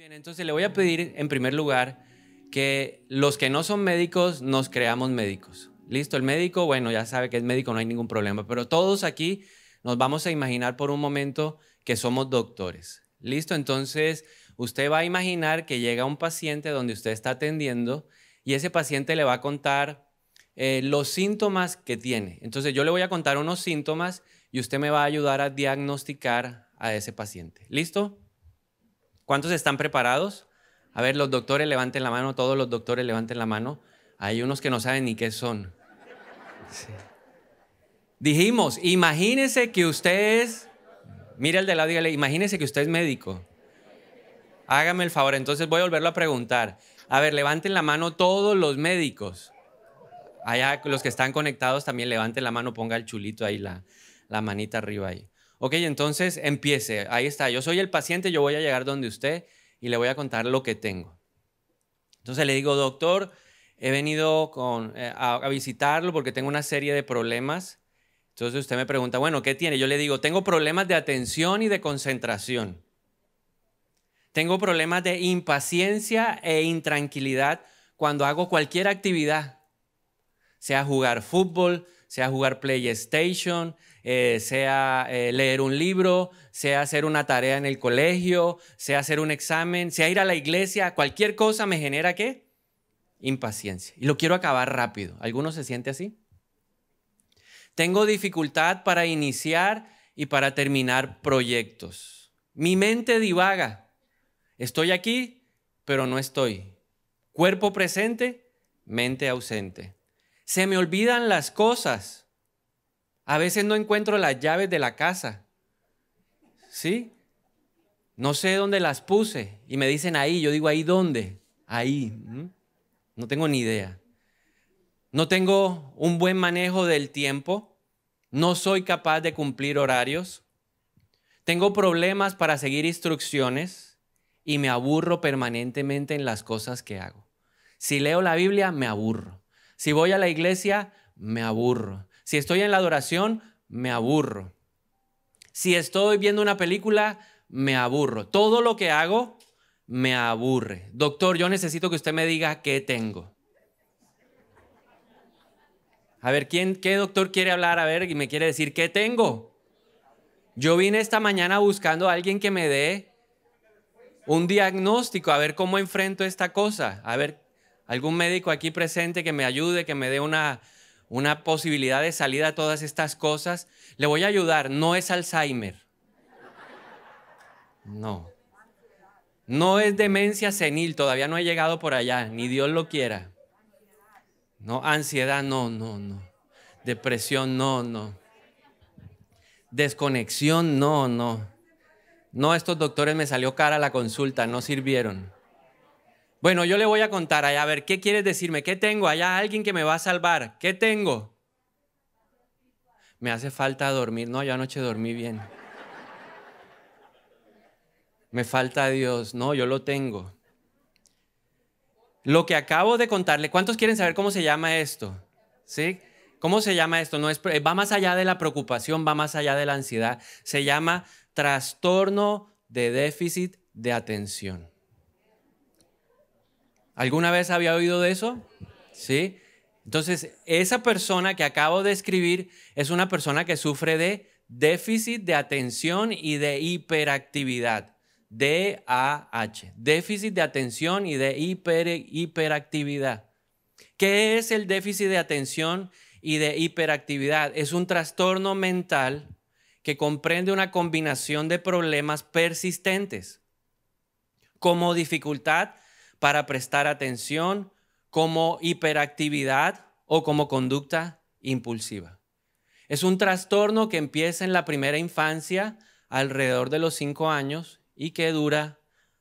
bien, entonces le voy a pedir en primer lugar que los que no son médicos nos creamos médicos. Listo, el médico, bueno, ya sabe que es médico, no hay ningún problema, pero todos aquí nos vamos a imaginar por un momento que somos doctores. Listo, entonces usted va a imaginar que llega un paciente donde usted está atendiendo y ese paciente le va a contar los síntomas que tiene. Entonces yo le voy a contar unos síntomas y usted me va a ayudar a diagnosticar a ese paciente. ¿Listo? ¿Cuántos están preparados? A ver, los doctores levanten la mano, todos los doctores levanten la mano. Hay unos que no saben ni qué son. Sí. Dijimos, imagínese que usted es, mire el de lado y dígale, imagínese que usted es médico. Hágame el favor, entonces voy a volverlo a preguntar. A ver, levanten la mano todos los médicos. Allá los que están conectados también levanten la mano, ponga el chulito ahí, la manita arriba ahí. Ok, entonces empiece. Ahí está, yo soy el paciente, yo voy a llegar donde usted y le voy a contar lo que tengo. Entonces le digo, doctor, he venido a visitarlo porque tengo una serie de problemas. Entonces usted me pregunta, bueno, ¿qué tiene? Yo le digo, tengo problemas de atención y de concentración. Tengo problemas de impaciencia e intranquilidad cuando hago cualquier actividad, sea jugar fútbol, sea jugar PlayStation, sea leer un libro, sea hacer una tarea en el colegio, sea hacer un examen, sea ir a la iglesia, cualquier cosa me genera ¿qué? Impaciencia. Y lo quiero acabar rápido. ¿Alguno se siente así? Tengo dificultad para iniciar y para terminar proyectos. Mi mente divaga. Estoy aquí, pero no estoy. Cuerpo presente, mente ausente. Se me olvidan las cosas. A veces no encuentro las llaves de la casa. ¿Sí? No sé dónde las puse. Y me dicen ahí. Yo digo, ¿ahí dónde? Ahí. No tengo ni idea. No tengo un buen manejo del tiempo. No soy capaz de cumplir horarios. Tengo problemas para seguir instrucciones. Y me aburro permanentemente en las cosas que hago. Si leo la Biblia, me aburro. Si voy a la iglesia, me aburro. Si estoy en la adoración, me aburro. Si estoy viendo una película, me aburro. Todo lo que hago, me aburre. Doctor, yo necesito que usted me diga qué tengo. A ver, ¿qué doctor quiere hablar? A ver, y me quiere decir qué tengo. Yo vine esta mañana buscando a alguien que me dé un diagnóstico, a ver cómo enfrento esta cosa. A ver, algún médico aquí presente que me ayude, que me dé una posibilidad de salida a todas estas cosas. Le voy a ayudar, no es Alzheimer. No. No es demencia senil, todavía no he llegado por allá, ni Dios lo quiera. No, ansiedad, no. Depresión, no. Desconexión, no. No, estos doctores me salió cara la consulta, no sirvieron. Bueno, yo le voy a contar allá, a ver, ¿qué quieres decirme? ¿Qué tengo? Allá alguien que me va a salvar. ¿Qué tengo? Me hace falta dormir. No, yo anoche dormí bien. Me falta Dios. No, yo lo tengo. Lo que acabo de contarle, ¿cuántos quieren saber cómo se llama esto? ¿Sí? ¿Cómo se llama esto? No es, va más allá de la preocupación, va más allá de la ansiedad. Se llama trastorno de déficit de atención. ¿Alguna vez había oído de eso? ¿Sí? Entonces, esa persona que acabo de escribir es una persona que sufre de déficit de atención y de hiperactividad. DAH, déficit de atención y de hiperactividad. ¿Qué es el déficit de atención y de hiperactividad? Es un trastorno mental que comprende una combinación de problemas persistentes, como dificultad para prestar atención, como hiperactividad o como conducta impulsiva. Es un trastorno que empieza en la primera infancia, alrededor de los 5 años, y que dura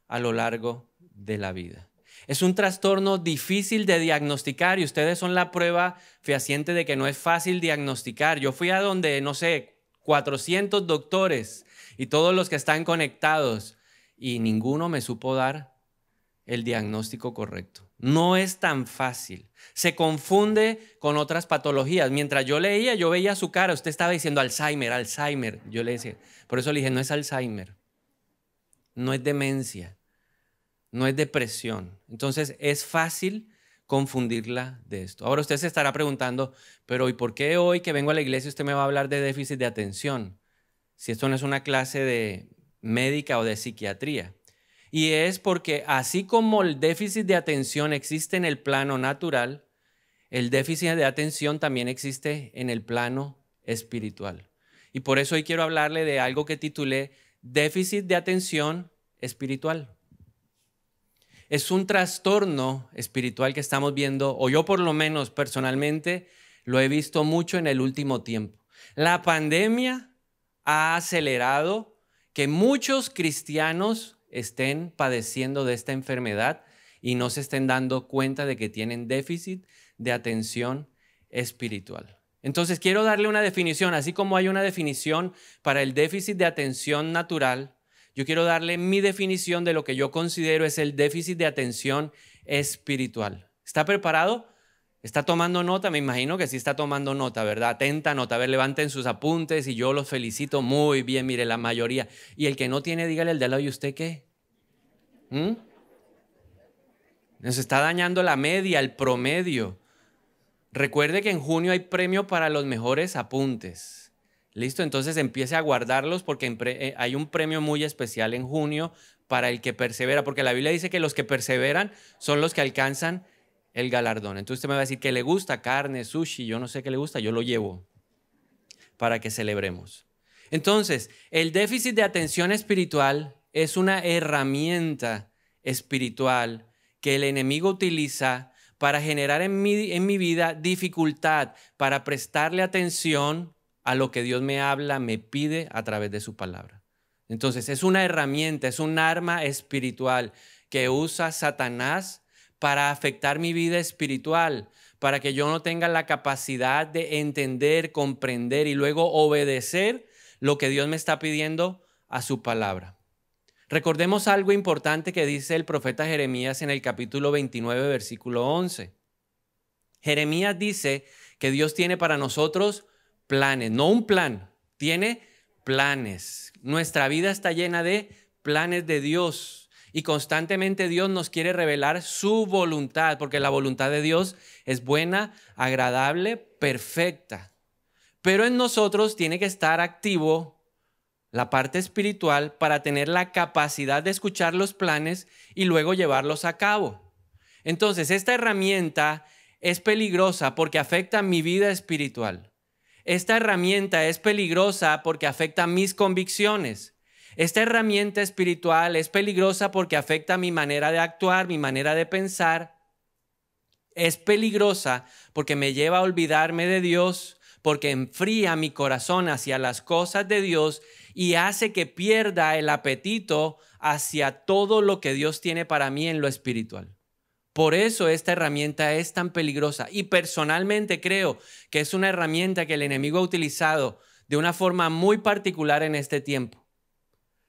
a lo largo de la vida. Es un trastorno difícil de diagnosticar y ustedes son la prueba fehaciente de que no es fácil diagnosticar. Yo fui a donde, no sé, 400 doctores y todos los que están conectados y ninguno me supo dar el diagnóstico correcto. No es tan fácil. Se confunde con otras patologías. Mientras yo leía, yo veía su cara. Usted estaba diciendo Alzheimer. Yo le decía, por eso le dije, no es Alzheimer. No es demencia. no es depresión. Entonces es fácil confundirla de esto. Ahora usted se estará preguntando, pero ¿y por qué hoy que vengo a la iglesia usted me va a hablar de déficit de atención? Si esto no es una clase de médica o de psiquiatría. Y es porque así como el déficit de atención existe en el plano natural, el déficit de atención también existe en el plano espiritual. Y por eso hoy quiero hablarle de algo que titulé déficit de atención espiritual. Es un trastorno espiritual que estamos viendo, o yo por lo menos personalmente lo he visto mucho en el último tiempo. La pandemia ha acelerado que muchos cristianos estén padeciendo de esta enfermedad y no se estén dando cuenta de que tienen déficit de atención espiritual. Entonces quiero darle una definición, así como hay una definición para el déficit de atención natural. Yo quiero darle mi definición de lo que yo considero es el déficit de atención espiritual. ¿Está preparado? ¿Está tomando nota? Me imagino que sí está tomando nota, ¿verdad? Atenta nota. A ver, levanten sus apuntes y yo los felicito muy bien. Mire, la mayoría. Y el que no tiene, dígale al de al lado, ¿y usted qué? Nos está dañando la media, el promedio. Recuerde que en junio hay premio para los mejores apuntes. ¿Listo? Entonces empiece a guardarlos porque hay un premio muy especial en junio para el que persevera, porque la Biblia dice que los que perseveran son los que alcanzan el galardón. Entonces usted me va a decir que le gusta carne, sushi, yo no sé qué le gusta, yo lo llevo para que celebremos. Entonces, el déficit de atención espiritual es una herramienta espiritual que el enemigo utiliza para generar en mi vida dificultad para prestarle atención a lo que Dios me habla, me pide a través de su palabra. Entonces es una herramienta, es un arma espiritual que usa Satanás para afectar mi vida espiritual, para que yo no tenga la capacidad de entender, comprender y luego obedecer lo que Dios me está pidiendo a su palabra. Recordemos algo importante que dice el profeta Jeremías en el capítulo 29, versículo 11. Jeremías dice que Dios tiene para nosotros planes, no un plan, tiene planes. Nuestra vida está llena de planes de Dios y constantemente Dios nos quiere revelar su voluntad, porque la voluntad de Dios es buena, agradable, perfecta. Pero en nosotros tiene que estar activo la parte espiritual para tener la capacidad de escuchar los planes y luego llevarlos a cabo. Entonces, esta herramienta es peligrosa porque afecta mi vida espiritual. Esta herramienta es peligrosa porque afecta mis convicciones. Esta herramienta espiritual es peligrosa porque afecta mi manera de actuar, mi manera de pensar. Es peligrosa porque me lleva a olvidarme de Dios, porque enfría mi corazón hacia las cosas de Dios y hace que pierda el apetito hacia todo lo que Dios tiene para mí en lo espiritual. Por eso esta herramienta es tan peligrosa y personalmente creo que es una herramienta que el enemigo ha utilizado de una forma muy particular en este tiempo.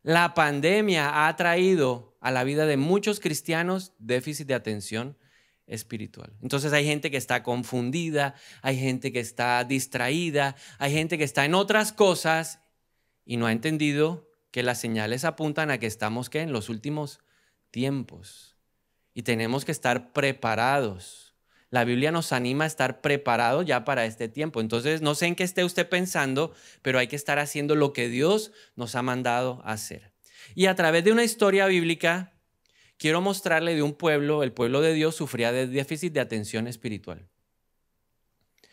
La pandemia ha traído a la vida de muchos cristianos déficit de atención espiritual. Entonces hay gente que está confundida, hay gente que está distraída, hay gente que está en otras cosas y no ha entendido que las señales apuntan a que estamos en los últimos tiempos. Y tenemos que estar preparados. La Biblia nos anima a estar preparados ya para este tiempo. Entonces, no sé en qué esté usted pensando, pero hay que estar haciendo lo que Dios nos ha mandado a hacer. Y a través de una historia bíblica, quiero mostrarle de un pueblo, el pueblo de Dios sufría de déficit de atención espiritual.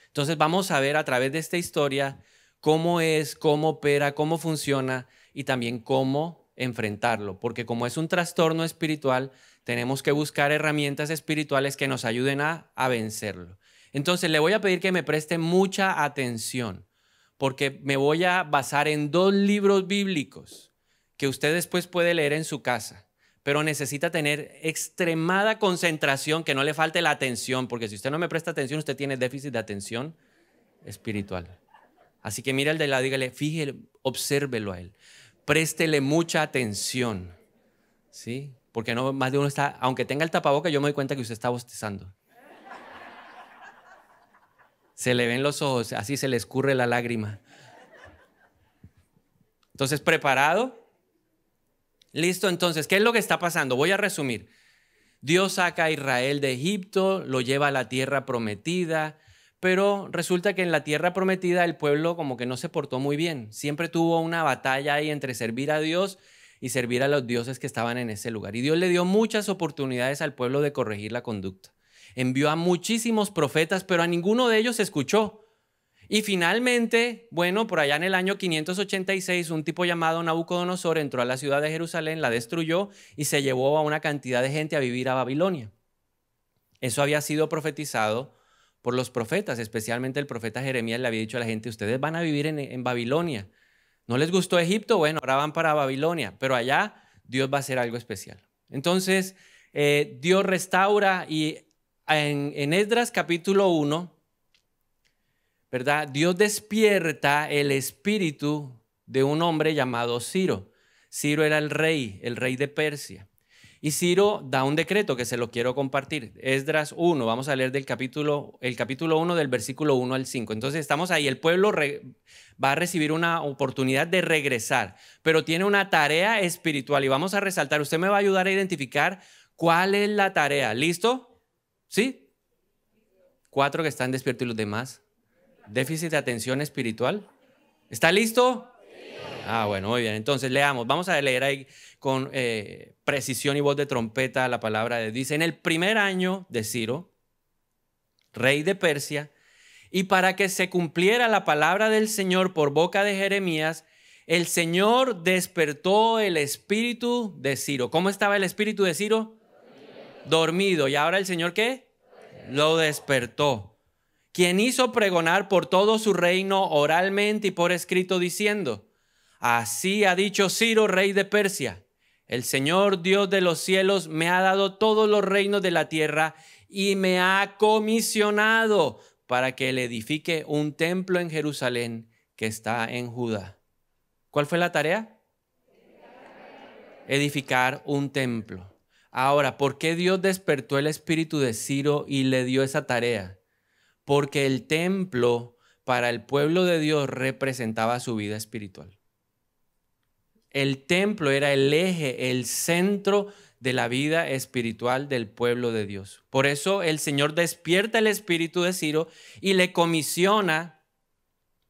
Entonces, vamos a ver a través de esta historia cómo es, cómo opera, cómo funciona y también cómo enfrentarlo. Porque como es un trastorno espiritual, tenemos que buscar herramientas espirituales que nos ayuden a vencerlo. Entonces le voy a pedir que me preste mucha atención porque me voy a basar en 2 libros bíblicos que usted después puede leer en su casa, pero necesita tener extremada concentración, que no le falte la atención, porque si usted no me presta atención, usted tiene déficit de atención espiritual. Así que mira al de lado, dígale, fíjele, obsérvelo a él, préstele mucha atención, ¿sí? Porque no, más de uno está, aunque tenga el tapaboca, yo me doy cuenta que usted está bostezando. Se le ven los ojos, así se le escurre la lágrima. Entonces, ¿preparado? Listo, entonces, ¿qué es lo que está pasando? Voy a resumir. Dios saca a Israel de Egipto, lo lleva a la tierra prometida, pero resulta que en la tierra prometida el pueblo como que no se portó muy bien. Siempre tuvo una batalla ahí entre servir a Dios y servir a los dioses que estaban en ese lugar. Y Dios le dio muchas oportunidades al pueblo de corregir la conducta. Envió a muchísimos profetas, pero a ninguno de ellos escuchó. Y finalmente, bueno, por allá en el año 586, un tipo llamado Nabucodonosor entró a la ciudad de Jerusalén, la destruyó y se llevó a una cantidad de gente a vivir a Babilonia. Eso había sido profetizado por los profetas, especialmente el profeta Jeremías le había dicho a la gente, ustedes van a vivir en Babilonia. ¿No les gustó Egipto? Bueno, ahora van para Babilonia, pero allá Dios va a hacer algo especial. Entonces, Dios restaura y en Esdras capítulo 1, ¿verdad? Dios despierta el espíritu de un hombre llamado Ciro. Ciro era el rey de Persia. Y Ciro da un decreto que se lo quiero compartir. Esdras 1, vamos a leer el capítulo 1 del versículo 1 al 5. Entonces estamos ahí, el pueblo va a recibir una oportunidad de regresar, pero tiene una tarea espiritual y vamos a resaltar, usted me va a ayudar a identificar cuál es la tarea. ¿Listo? ¿Sí? 4 que están despiertos y los demás. Déficit de atención espiritual. ¿Está listo? Ah, bueno, muy bien. Entonces leamos. Vamos a leer ahí con precisión y voz de trompeta la palabra de Dios. Dice, en el primer año de Ciro, rey de Persia, y para que se cumpliera la palabra del Señor por boca de Jeremías, el Señor despertó el espíritu de Ciro. ¿Cómo estaba el espíritu de Ciro? Dormido. ¿Y ahora el Señor qué? Lo despertó. Quien hizo pregonar por todo su reino oralmente y por escrito diciendo, así ha dicho Ciro, rey de Persia, el Señor Dios de los cielos me ha dado todos los reinos de la tierra y me ha comisionado para que le edifique un templo en Jerusalén que está en Judá. ¿Cuál fue la tarea? Edificar un templo. Ahora, ¿por qué Dios despertó el espíritu de Ciro y le dio esa tarea? Porque el templo para el pueblo de Dios representaba su vida espiritual. El templo era el eje, el centro de la vida espiritual del pueblo de Dios. Por eso el Señor despierta el espíritu de Ciro y le comisiona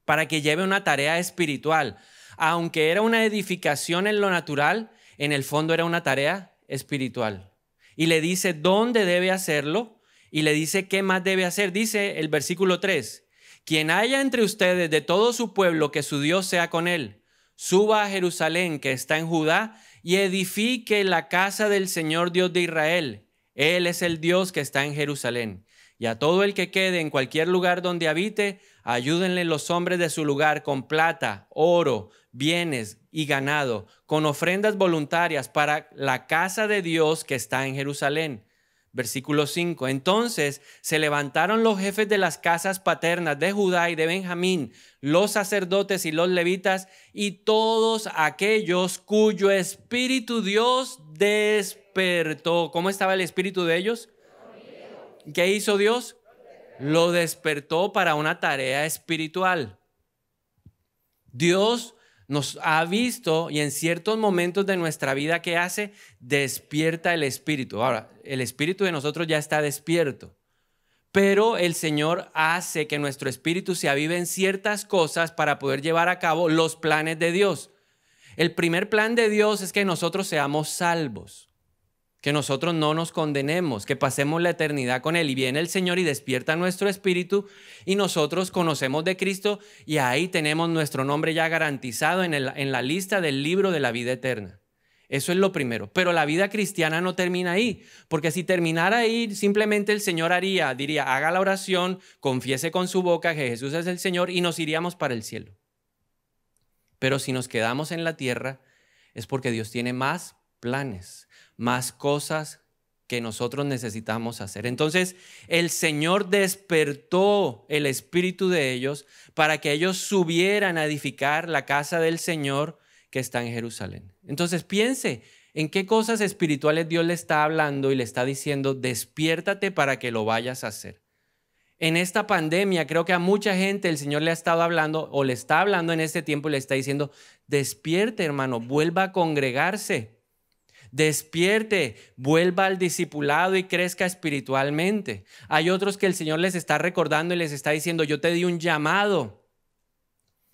para que lleve una tarea espiritual. Aunque era una edificación en lo natural, en el fondo era una tarea espiritual. Y le dice dónde debe hacerlo y le dice qué más debe hacer. Dice el versículo 3, quien haya entre ustedes de todo su pueblo que su Dios sea con él, suba a Jerusalén que está en Judá y edifique la casa del Señor Dios de Israel. Él es el Dios que está en Jerusalén. Y a todo el que quede en cualquier lugar donde habite, ayúdenle los hombres de su lugar con plata, oro, bienes y ganado, con ofrendas voluntarias para la casa de Dios que está en Jerusalén. Versículo 5. Entonces se levantaron los jefes de las casas paternas de Judá y de Benjamín, los sacerdotes y los levitas y todos aquellos cuyo espíritu Dios despertó. ¿Cómo estaba el espíritu de ellos? ¿Qué hizo Dios? Lo despertó para una tarea espiritual. Dios nos ha visto y en ciertos momentos de nuestra vida, ¿qué hace? Despierta el espíritu. Ahora, el espíritu de nosotros ya está despierto, pero el Señor hace que nuestro espíritu se avive en ciertas cosas para poder llevar a cabo los planes de Dios. El primer plan de Dios es que nosotros seamos salvos, que nosotros no nos condenemos, que pasemos la eternidad con Él. Y viene el Señor y despierta nuestro espíritu y nosotros conocemos de Cristo y ahí tenemos nuestro nombre ya garantizado en la lista del libro de la vida eterna. Eso es lo primero. Pero la vida cristiana no termina ahí, porque si terminara ahí, simplemente el Señor diría, haga la oración, confiese con su boca que Jesús es el Señor y nos iríamos para el cielo. Pero si nos quedamos en la tierra, es porque Dios tiene más planes, más cosas que nosotros necesitamos hacer. Entonces, el Señor despertó el espíritu de ellos para que ellos subieran a edificar la casa del Señor que está en Jerusalén. Entonces, piense en qué cosas espirituales Dios le está hablando y le está diciendo, despiértate para que lo vayas a hacer. En esta pandemia, creo que a mucha gente el Señor le ha estado hablando o le está hablando en este tiempo y le está diciendo, despierte, hermano, vuelva a congregarse. Despierte, vuelva al discipulado y crezca espiritualmente. Hay otros que el Señor les está recordando y les está diciendo, yo te di un llamado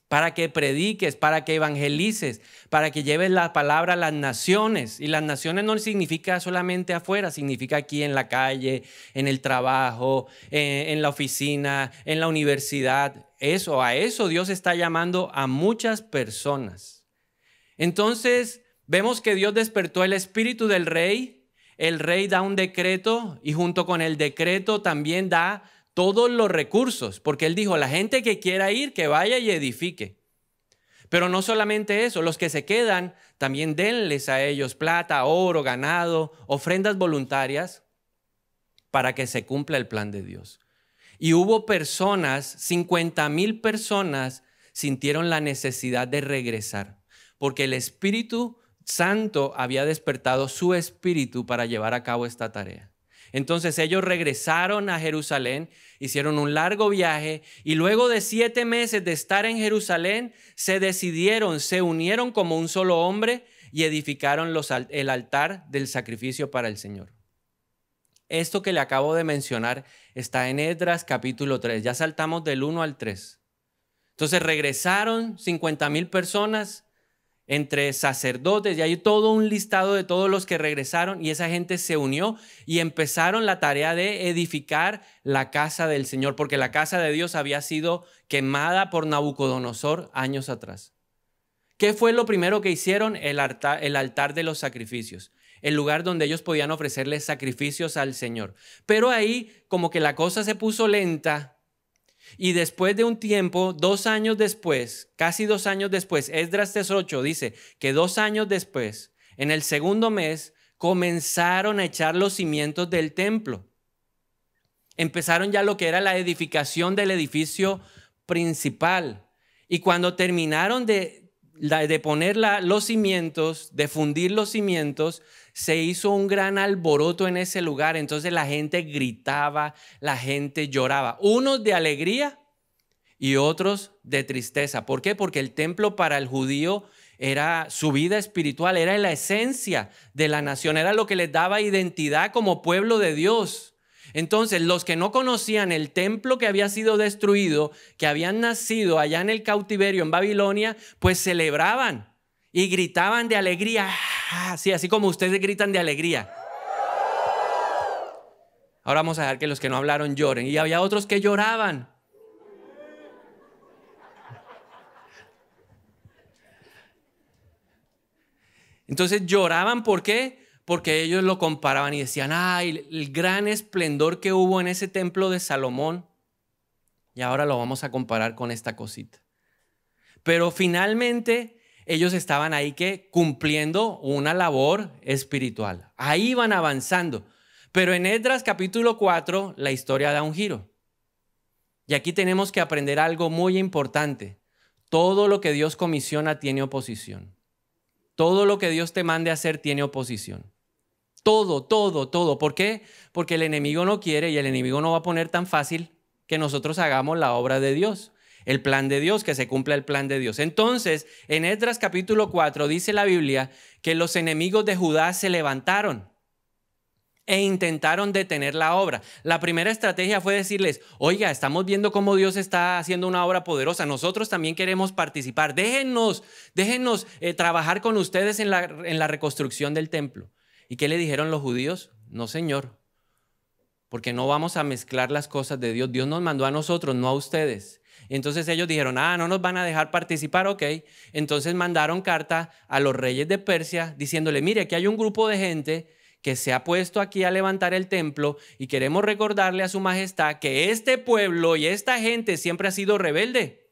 para que prediques, para que evangelices, para que lleves la palabra a las naciones. Y las naciones no significa solamente afuera, significa aquí en la calle, en el trabajo, en la oficina, en la universidad. A eso Dios está llamando a muchas personas. Entonces, vemos que Dios despertó el espíritu del rey. El rey da un decreto y junto con el decreto también da todos los recursos, porque él dijo, la gente que quiera ir, que vaya y edifique. Pero no solamente eso, los que se quedan, también denles a ellos plata, oro, ganado, ofrendas voluntarias para que se cumpla el plan de Dios. Y hubo personas, 50,000 personas sintieron la necesidad de regresar, porque el Espíritu Santo había despertado su espíritu para llevar a cabo esta tarea. Entonces ellos regresaron a Jerusalén, hicieron un largo viaje y luego de 7 meses de estar en Jerusalén, se unieron como un solo hombre y edificaron el altar del sacrificio para el Señor. Esto que le acabo de mencionar está en Esdras capítulo 3, ya saltamos del 1 al 3. Entonces regresaron 50,000 personas, entre sacerdotes, y hay todo un listado de todos los que regresaron y esa gente se unió y empezaron la tarea de edificar la casa del Señor, porque la casa de Dios había sido quemada por Nabucodonosor años atrás. ¿Qué fue lo primero que hicieron? El altar de los sacrificios, el lugar donde ellos podían ofrecerles sacrificios al Señor. Pero ahí como que la cosa se puso lenta. Y después de un tiempo, 2 años después, casi 2 años después, Esdras 3:8 dice que 2 años después, en el segundo mes, comenzaron a echar los cimientos del templo. Empezaron ya lo que era la edificación del edificio principal. Y cuando terminaron de poner los cimientos, de fundir los cimientos, se hizo un gran alboroto en ese lugar. Entonces la gente gritaba, la gente lloraba, unos de alegría y otros de tristeza. ¿Por qué? Porque el templo para el judío era su vida espiritual, era la esencia de la nación, era lo que les daba identidad como pueblo de Dios. Entonces, los que no conocían el templo que había sido destruido, que habían nacido allá en el cautiverio en Babilonia, pues celebraban y gritaban de alegría. Sí, así como ustedes gritan de alegría. Ahora vamos a dejar que los que no hablaron lloren. Y había otros que lloraban. Entonces lloraban, ¿por qué? Porque ellos lo comparaban y decían, ay, el gran esplendor que hubo en ese templo de Salomón. Y ahora lo vamos a comparar con esta cosita. Pero finalmente ellos estaban ahí cumpliendo una labor espiritual. Ahí iban avanzando. Pero en Esdras capítulo 4 la historia da un giro. Y aquí tenemos que aprender algo muy importante. Todo lo que Dios comisiona tiene oposición. Todo lo que Dios te mande a hacer tiene oposición. Todo. ¿Por qué? Porque el enemigo no quiere y el enemigo no va a poner tan fácil que nosotros hagamos la obra de Dios, el plan de Dios, que se cumpla el plan de Dios. Entonces, en Esdras capítulo 4 dice la Biblia que los enemigos de Judá se levantaron e intentaron detener la obra. La primera estrategia fue decirles, oiga, estamos viendo cómo Dios está haciendo una obra poderosa, nosotros también queremos participar, déjennos trabajar con ustedes en la reconstrucción del templo. ¿Y qué le dijeron los judíos? No, Señor, porque no vamos a mezclar las cosas de Dios. Dios nos mandó a nosotros, no a ustedes. Entonces ellos dijeron, no nos van a dejar participar, ok. Entonces mandaron carta a los reyes de Persia diciéndole, mire, aquí hay un grupo de gente que se ha puesto aquí a levantar el templo y queremos recordarle a su majestad que este pueblo y esta gente siempre ha sido rebelde.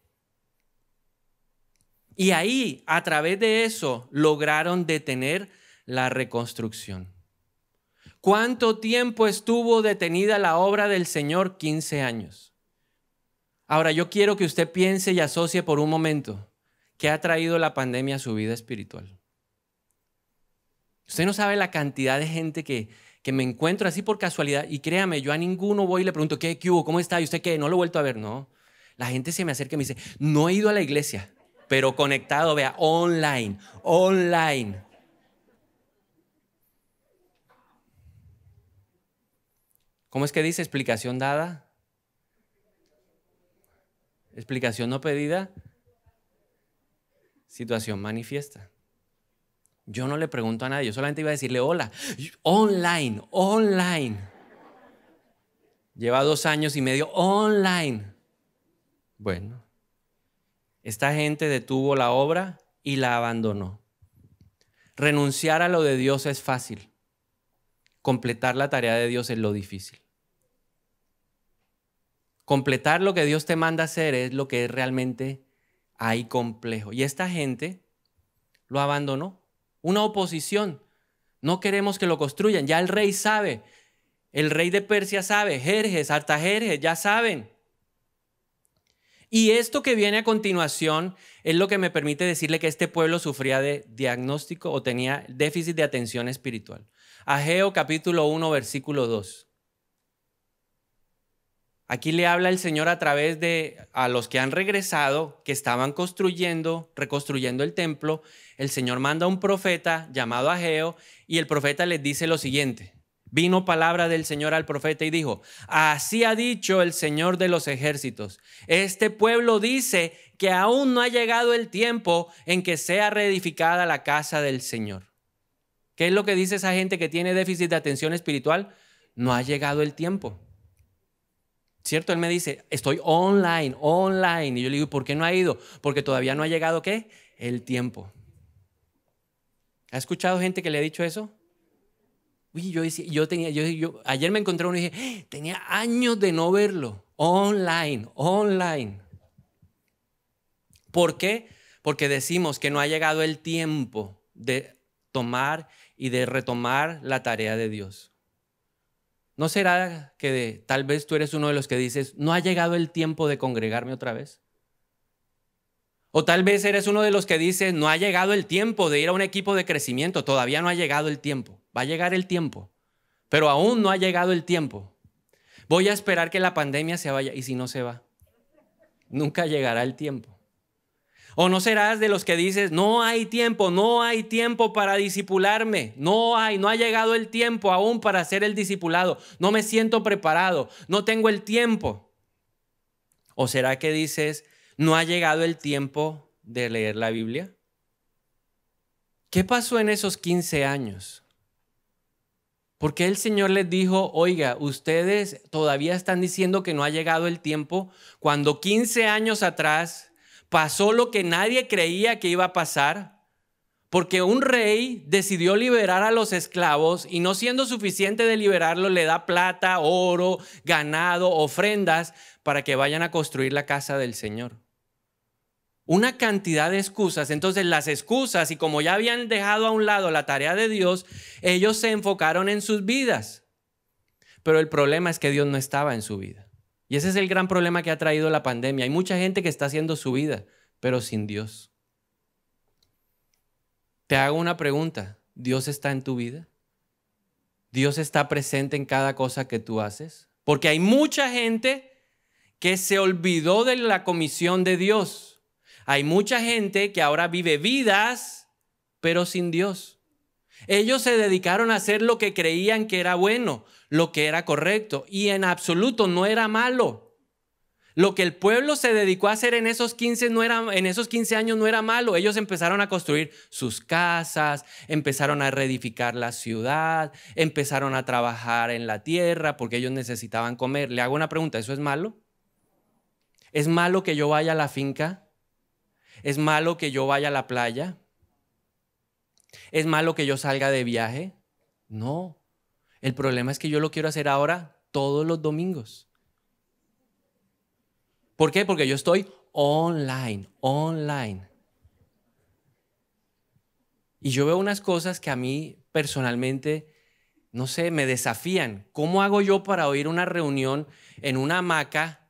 Y ahí, a través de eso, lograron detener la reconstrucción. ¿Cuánto tiempo estuvo detenida la obra del Señor? 15 años. Ahora, yo quiero que usted piense y asocie por un momento qué ha traído la pandemia a su vida espiritual. Usted no sabe la cantidad de gente que me encuentro así por casualidad y créame, yo a ninguno voy y le pregunto, ¿qué hubo? ¿Cómo está? ¿Y usted qué? No lo he vuelto a ver, no. La gente se me acerca y me dice, no he ido a la iglesia, pero conectado, vea, online. ¿Cómo es que dice? Explicación dada. Explicación no pedida. Situación manifiesta. Yo no le pregunto a nadie, yo solamente iba a decirle hola. Online, online. Lleva 2 años y medio online. Bueno, esta gente detuvo la obra y la abandonó. Renunciar a lo de Dios es fácil. Completar la tarea de Dios es lo difícil. Completar lo que Dios te manda hacer es lo que es realmente ahí complejo. Y esta gente lo abandonó. Una oposición. No queremos que lo construyan. Ya el rey sabe. El rey de Persia sabe. Jerjes, Artajerjes, ya saben. Y esto que viene a continuación es lo que me permite decirle que este pueblo sufría de diagnóstico o tenía déficit de atención espiritual. Ageo capítulo 1, versículo 2. Aquí le habla el Señor a través de a los que han regresado, que estaban reconstruyendo el templo. El Señor manda a un profeta llamado Ageo y el profeta les dice lo siguiente. Vino palabra del Señor al profeta y dijo, así ha dicho el Señor de los ejércitos. Este pueblo dice que aún no ha llegado el tiempo en que sea reedificada la casa del Señor. ¿Qué es lo que dice esa gente que tiene déficit de atención espiritual? No ha llegado el tiempo. ¿Cierto? Él me dice, estoy online. Y yo le digo, ¿por qué no ha ido? Porque todavía no ha llegado, ¿qué? El tiempo. ¿Ha escuchado gente que le ha dicho eso? Uy, ayer me encontré uno y dije, tenía años de no verlo. Online. ¿Por qué? Porque decimos que no ha llegado el tiempo de tomar y de retomar la tarea de Dios. ¿No será que tal vez tú eres uno de los que dices, no ha llegado el tiempo de congregarme otra vez? O tal vez eres uno de los que dices, no ha llegado el tiempo de ir a un equipo de crecimiento, todavía no ha llegado el tiempo. Va a llegar el tiempo, pero aún no ha llegado el tiempo. Voy a esperar que la pandemia se vaya, y si no se va, nunca llegará el tiempo. O no serás de los que dices, no hay tiempo para discipularme, no ha llegado el tiempo aún para ser el discipulado, no me siento preparado, no tengo el tiempo. ¿O será que dices, no ha llegado el tiempo de leer la Biblia? ¿Qué pasó en esos 15 años? ¿Por qué el Señor les dijo, oiga, ustedes todavía están diciendo que no ha llegado el tiempo cuando 15 años atrás pasó lo que nadie creía que iba a pasar? Porque un rey decidió liberar a los esclavos y no siendo suficiente de liberarlos, le da plata, oro, ganado, ofrendas para que vayan a construir la casa del Señor. Una cantidad de excusas. Entonces las excusas, y como ya habían dejado a un lado la tarea de Dios, ellos se enfocaron en sus vidas. Pero el problema es que Dios no estaba en su vida. Y ese es el gran problema que ha traído la pandemia. Hay mucha gente que está haciendo su vida, pero sin Dios. Te hago una pregunta. ¿Dios está en tu vida? ¿Dios está presente en cada cosa que tú haces? Porque hay mucha gente que se olvidó de la comisión de Dios. Hay mucha gente que ahora vive vidas, pero sin Dios. Ellos se dedicaron a hacer lo que creían que era bueno, lo que era correcto, y en absoluto no era malo. Lo que el pueblo se dedicó a hacer en esos 15 años no era malo. Ellos empezaron a construir sus casas, empezaron a reedificar la ciudad, empezaron a trabajar en la tierra porque ellos necesitaban comer. Le hago una pregunta, ¿eso es malo? ¿Es malo que yo vaya a la finca? ¿Es malo que yo vaya a la playa? ¿Es malo que yo salga de viaje? No. El problema es que yo lo quiero hacer ahora todos los domingos. ¿Por qué? Porque yo estoy online. Y yo veo unas cosas que a mí personalmente, no sé, me desafían. ¿Cómo hago yo para oír una reunión en una hamaca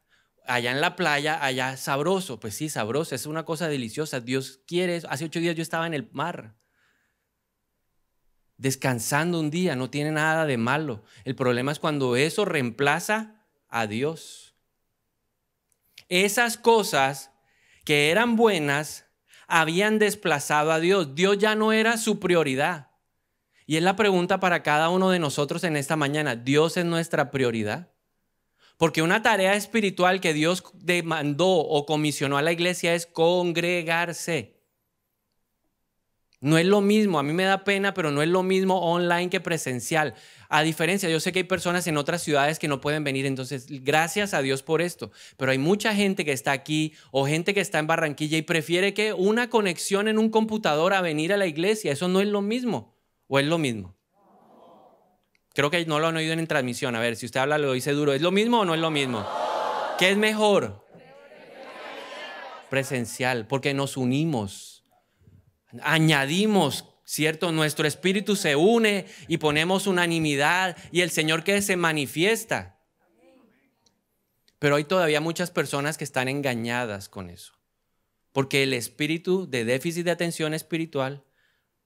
allá en la playa, allá sabroso? Pues sí, sabroso, es una cosa deliciosa. Dios quiere eso. Hace 8 días yo estaba en el mar, descansando un día, no tiene nada de malo. El problema es cuando eso reemplaza a Dios. Esas cosas que eran buenas habían desplazado a Dios. Dios ya no era su prioridad. Y es la pregunta para cada uno de nosotros en esta mañana. ¿Dios es nuestra prioridad? Porque una tarea espiritual que Dios demandó o comisionó a la iglesia es congregarse. No es lo mismo, a mí me da pena, pero no es lo mismo online que presencial. A diferencia, yo sé que hay personas en otras ciudades que no pueden venir, entonces gracias a Dios por esto. Pero hay mucha gente que está aquí o gente que está en Barranquilla y prefiere que una conexión en un computador a venir a la iglesia. Eso no es lo mismo. ¿O es lo mismo? Creo que no lo han oído en transmisión. A ver, si usted habla lo dice duro. ¿Es lo mismo o no es lo mismo? ¿Qué es mejor? Presencial, porque nos unimos. Añadimos, ¿cierto? Nuestro espíritu se une y ponemos unanimidad y el Señor que se manifiesta. Pero hay todavía muchas personas que están engañadas con eso, porque el espíritu de déficit de atención espiritual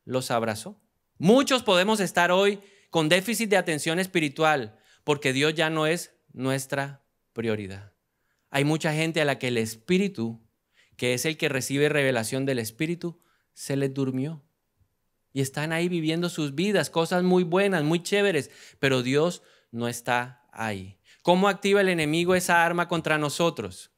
los abrazó. Muchos podemos estar hoy con déficit de atención espiritual porque Dios ya no es nuestra prioridad. Hay mucha gente a la que el espíritu, que es el que recibe revelación del espíritu, se les durmió y están ahí viviendo sus vidas, cosas muy buenas, muy chéveres, pero Dios no está ahí. ¿Cómo activa el enemigo esa arma contra nosotros?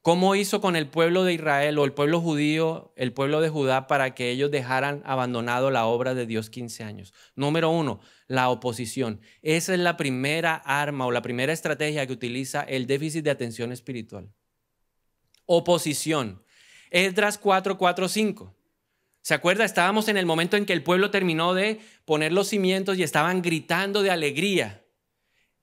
¿Cómo hizo con el pueblo de Israel o el pueblo judío, el pueblo de Judá, para que ellos dejaran abandonado la obra de Dios 15 años? Número 1, la oposición. Esa es la primera arma o la primera estrategia que utiliza el déficit de atención espiritual. Oposición. Esdras 4, 4, 5. ¿Se acuerda? Estábamos en el momento en que el pueblo terminó de poner los cimientos y estaban gritando de alegría.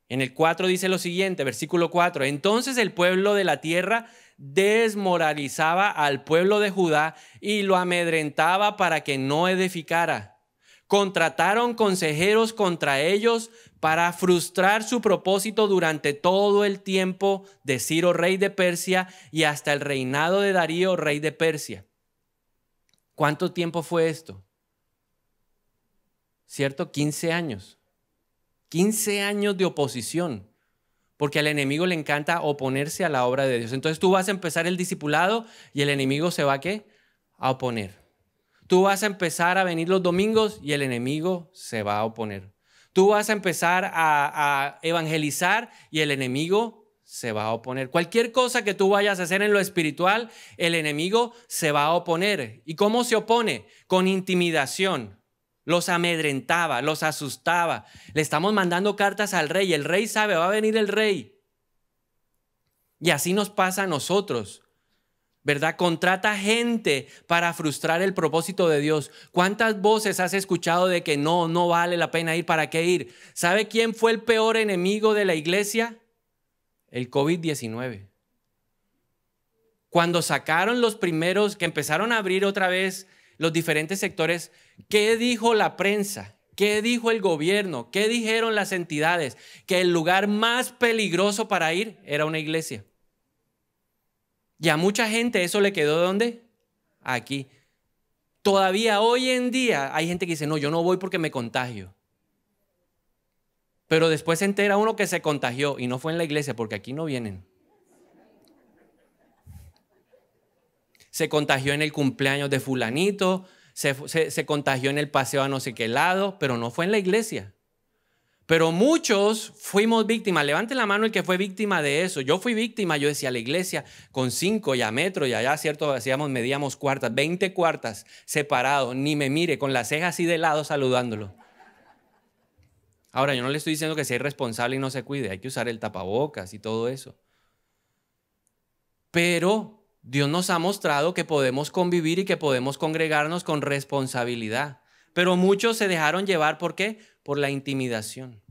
En el 4 dice lo siguiente, versículo 4. Entonces el pueblo de la tierra desmoralizaba al pueblo de Judá y lo amedrentaba para que no edificara. Contrataron consejeros contra ellos para frustrar su propósito durante todo el tiempo de Ciro, rey de Persia, y hasta el reinado de Darío, rey de Persia. ¿Cuánto tiempo fue esto? ¿Cierto? 15 años. 15 años de oposición, porque al enemigo le encanta oponerse a la obra de Dios. Entonces tú vas a empezar el discipulado y el enemigo se va ¿a qué? A oponer. Tú vas a empezar a venir los domingos y el enemigo se va a oponer. Tú vas a empezar a evangelizar y el enemigo se va a oponer. Cualquier cosa que tú vayas a hacer en lo espiritual, el enemigo se va a oponer. ¿Y cómo se opone? Con intimidación. Los amedrentaba, los asustaba. Le estamos mandando cartas al rey. El rey sabe, va a venir el rey. Y así nos pasa a nosotros, ¿verdad? Contrata gente para frustrar el propósito de Dios. ¿Cuántas voces has escuchado de que no vale la pena ir? ¿Para qué ir? ¿Sabe quién fue el peor enemigo de la iglesia? El COVID-19. Cuando sacaron los primeros, que empezaron a abrir otra vez los diferentes sectores, ¿qué dijo la prensa? ¿Qué dijo el gobierno? ¿Qué dijeron las entidades? Que el lugar más peligroso para ir era una iglesia. Y a mucha gente eso le quedó ¿dónde? Aquí. Todavía hoy en día hay gente que dice, no, yo no voy porque me contagio. Pero después se entera uno que se contagió y no fue en la iglesia porque aquí no vienen. Se contagió en el cumpleaños de fulanito, se contagió en el paseo a no sé qué lado, pero no fue en la iglesia. Pero muchos fuimos víctimas. Levante la mano el que fue víctima de eso. Yo fui víctima, yo decía, la iglesia con 5 y a metro y allá, ¿cierto? Medíamos cuartas, 20 cuartas separados, ni me mire, con las cejas así de lado saludándolo. Ahora, yo no le estoy diciendo que sea irresponsable y no se cuide, hay que usar el tapabocas y todo eso. Pero Dios nos ha mostrado que podemos convivir y que podemos congregarnos con responsabilidad. Pero muchos se dejaron llevar, ¿por qué? Por la intimidación.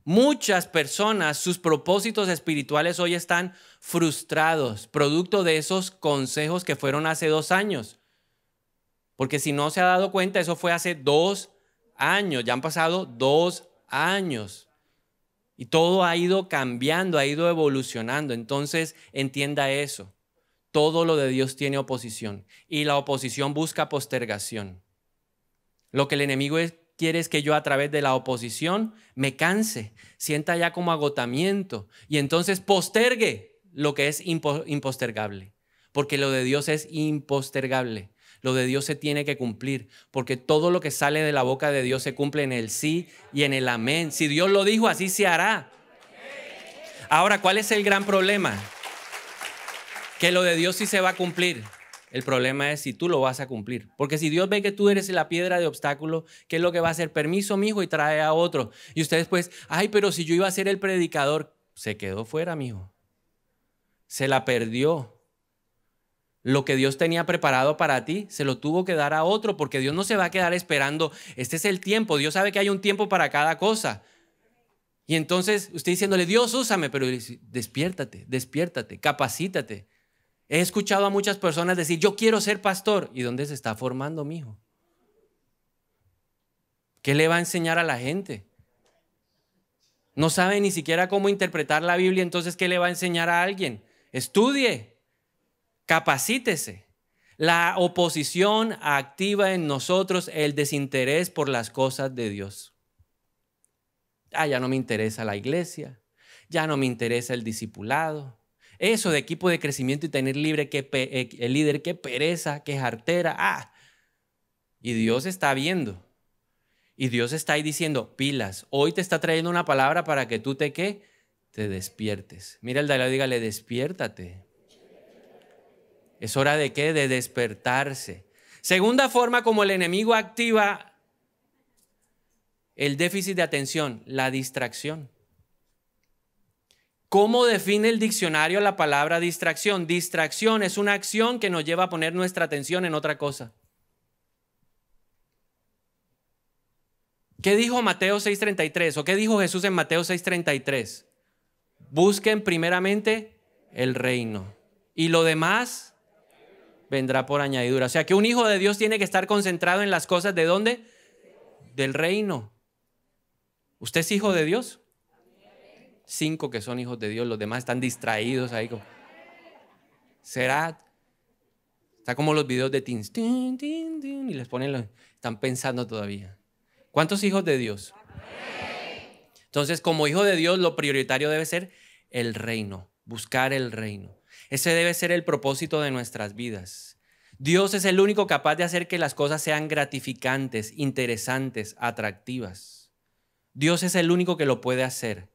Muchas personas, sus propósitos espirituales hoy están frustrados, producto de esos consejos que fueron hace 2 años. Porque si no se ha dado cuenta, eso fue hace 2 años, ya han pasado 2 años. Y todo ha ido cambiando, ha ido evolucionando. Entonces, entienda eso. Todo lo de Dios tiene oposición y la oposición busca postergación. Lo que el enemigo quiere es que yo a través de la oposición me canse, sienta ya como agotamiento y entonces postergue lo que es impostergable. Porque lo de Dios es impostergable. Lo de Dios se tiene que cumplir, porque todo lo que sale de la boca de Dios se cumple en el sí y en el amén. Si Dios lo dijo, así se hará. Ahora, ¿cuál es el gran problema? Que lo de Dios sí se va a cumplir. El problema es si tú lo vas a cumplir. Porque si Dios ve que tú eres la piedra de obstáculo, ¿qué es lo que va a hacer? Permiso, mijo, y trae a otro. Y ustedes pues, ay, pero si yo iba a ser el predicador, se quedó fuera, mijo. Se la perdió. Lo que Dios tenía preparado para ti, se lo tuvo que dar a otro, porque Dios no se va a quedar esperando. Este es el tiempo. Dios sabe que hay un tiempo para cada cosa. Y entonces usted diciéndole, Dios, úsame, pero despiértate, despiértate, capacítate. He escuchado a muchas personas decir, yo quiero ser pastor. ¿Y dónde se está formando, mijo? ¿Qué le va a enseñar a la gente? No sabe ni siquiera cómo interpretar la Biblia, entonces ¿qué le va a enseñar a alguien? Estudie, capacítese. La oposición activa en nosotros el desinterés por las cosas de Dios. Ya no me interesa la iglesia, ya no me interesa el discipulado. Eso de equipo de crecimiento y tener libre el líder, qué pereza, qué jartera. Y Dios está viendo. Y Dios está ahí diciendo, pilas, hoy te está trayendo una palabra para que tú te despiertes. Mira el de al lado, dígale, despiértate. Es hora de ¿qué? De despertarse. Segunda forma como el enemigo activa el déficit de atención, la distracción. ¿Cómo define el diccionario la palabra distracción? Distracción es una acción que nos lleva a poner nuestra atención en otra cosa. ¿Qué dijo Mateo 6:33? ¿O qué dijo Jesús en Mateo 6:33? Busquen primeramente el reino y lo demás vendrá por añadidura. O sea que un hijo de Dios tiene que estar concentrado en las cosas ¿de dónde? Del reino. ¿Usted es hijo de Dios? 5 que son hijos de Dios, los demás están distraídos ahí. ¿Será? Está como los videos de teens. Y les ponen, están pensando todavía. ¿Cuántos hijos de Dios? Entonces, como hijo de Dios, lo prioritario debe ser el reino, buscar el reino. Ese debe ser el propósito de nuestras vidas. Dios es el único capaz de hacer que las cosas sean gratificantes, interesantes, atractivas. Dios es el único que lo puede hacer.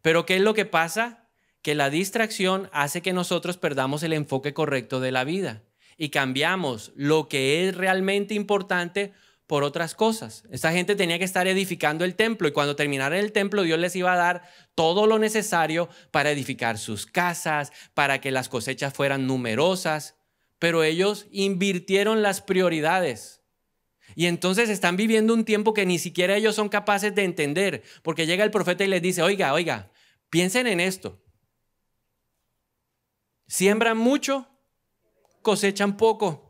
Pero ¿qué es lo que pasa? Que la distracción hace que nosotros perdamos el enfoque correcto de la vida y cambiamos lo que es realmente importante por otras cosas. Esta gente tenía que estar edificando el templo y cuando terminara el templo Dios les iba a dar todo lo necesario para edificar sus casas, para que las cosechas fueran numerosas, pero ellos invirtieron las prioridades. Y entonces están viviendo un tiempo que ni siquiera ellos son capaces de entender, porque llega el profeta y les dice, oiga, piensen en esto. Siembran mucho, cosechan poco.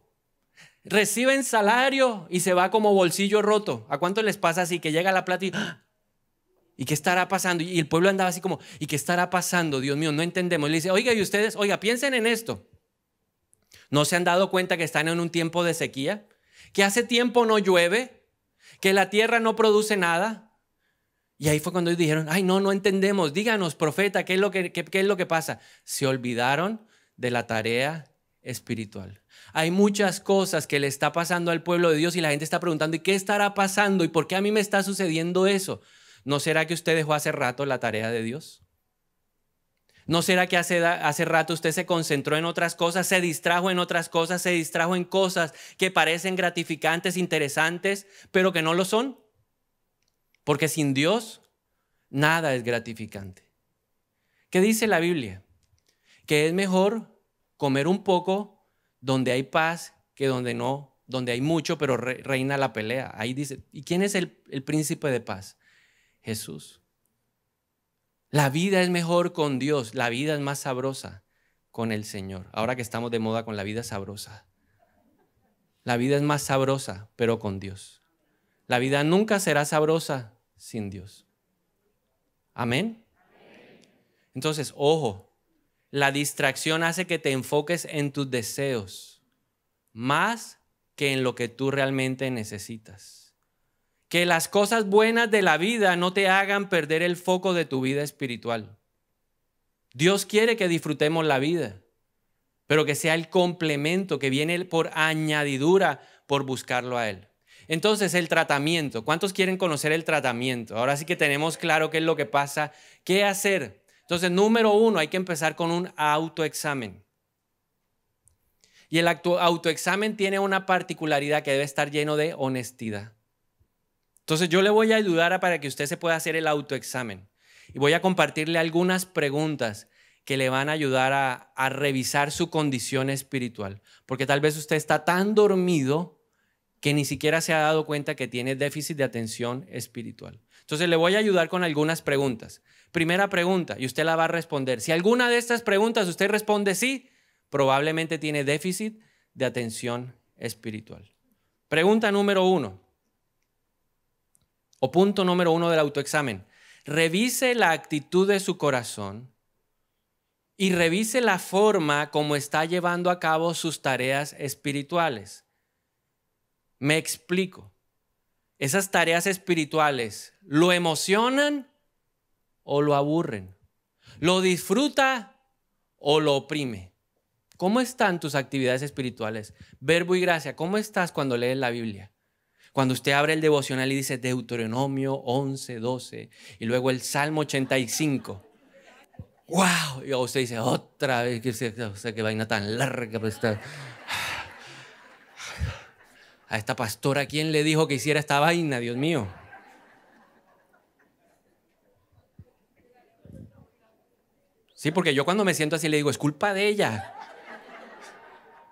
Reciben salario y se va como bolsillo roto. ¿A cuánto les pasa así? Que llega la plata y ¡ah! ¿Y qué estará pasando? Y el pueblo andaba así como, ¿y qué estará pasando? Dios mío, no entendemos. Y le dice, oiga, y ustedes, piensen en esto. ¿No se han dado cuenta que están en un tiempo de sequía? Que hace tiempo no llueve, que la tierra no produce nada. Y ahí fue cuando ellos dijeron, ay, no entendemos, díganos, profeta, ¿qué es lo que pasa? Se olvidaron de la tarea espiritual. Hay muchas cosas que le está pasando al pueblo de Dios y la gente está preguntando, ¿y qué estará pasando? ¿Y por qué a mí me está sucediendo eso? ¿No será que usted dejó hace rato la tarea de Dios? ¿No será que hace rato usted se concentró en otras cosas, se distrajo en otras cosas, se distrajo en cosas que parecen gratificantes, interesantes, pero que no lo son? Porque sin Dios nada es gratificante. ¿Qué dice la Biblia? Que es mejor comer un poco donde hay paz que donde no, donde hay mucho, pero reina la pelea. Ahí dice, ¿y quién es el príncipe de paz? Jesús. La vida es mejor con Dios, la vida es más sabrosa con el Señor. Ahora que estamos de moda con la vida sabrosa. La vida es más sabrosa, pero con Dios. La vida nunca será sabrosa sin Dios. ¿Amén? Entonces, ojo, la distracción hace que te enfoques en tus deseos más que en lo que tú realmente necesitas. Que las cosas buenas de la vida no te hagan perder el foco de tu vida espiritual. Dios quiere que disfrutemos la vida, pero que sea el complemento que viene por añadidura por buscarlo a Él. Entonces, el tratamiento. ¿Cuántos quieren conocer el tratamiento? Ahora sí que tenemos claro qué es lo que pasa, qué hacer. Entonces, número uno, hay que empezar con un autoexamen. Y el autoexamen tiene una particularidad que debe estar lleno de honestidad. Entonces, yo le voy a ayudar para que usted se pueda hacer el autoexamen. Y voy a compartirle algunas preguntas que le van a ayudar a revisar su condición espiritual. Porque tal vez usted está tan dormido que ni siquiera se ha dado cuenta que tiene déficit de atención espiritual. Entonces le voy a ayudar con algunas preguntas. Primera pregunta, y usted la va a responder. Si alguna de estas preguntas usted responde sí, probablemente tiene déficit de atención espiritual. Pregunta número uno, o punto número uno del autoexamen. Revise la actitud de su corazón y revise la forma como está llevando a cabo sus tareas espirituales. Me explico. Esas tareas espirituales, ¿lo emocionan o lo aburren? ¿Lo disfruta o lo oprime? ¿Cómo están tus actividades espirituales? Verbo y gracia, ¿cómo estás cuando lees la Biblia? Cuando usted abre el devocional y dice Deuteronomio 11, 12 y luego el Salmo 85. ¡Wow! Y usted dice, otra vez, qué vaina tan larga. Pues está. A esta pastora, ¿quién le dijo que hiciera esta vaina, Dios mío? Sí, porque yo cuando me siento así le digo, es culpa de ella.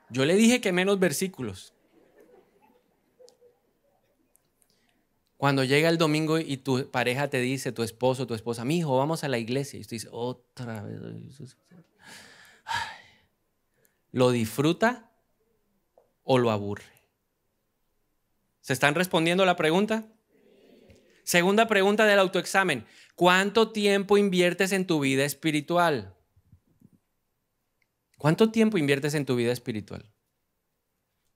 Yo le dije que menos versículos. Cuando llega el domingo y tu pareja te dice, tu esposo, tu esposa, mi hijo, vamos a la iglesia. Y usted dice, otra vez. ¿Lo disfruta o lo aburre? ¿Se están respondiendo la pregunta? Segunda pregunta del autoexamen. ¿Cuánto tiempo inviertes en tu vida espiritual? ¿Cuánto tiempo inviertes en tu vida espiritual?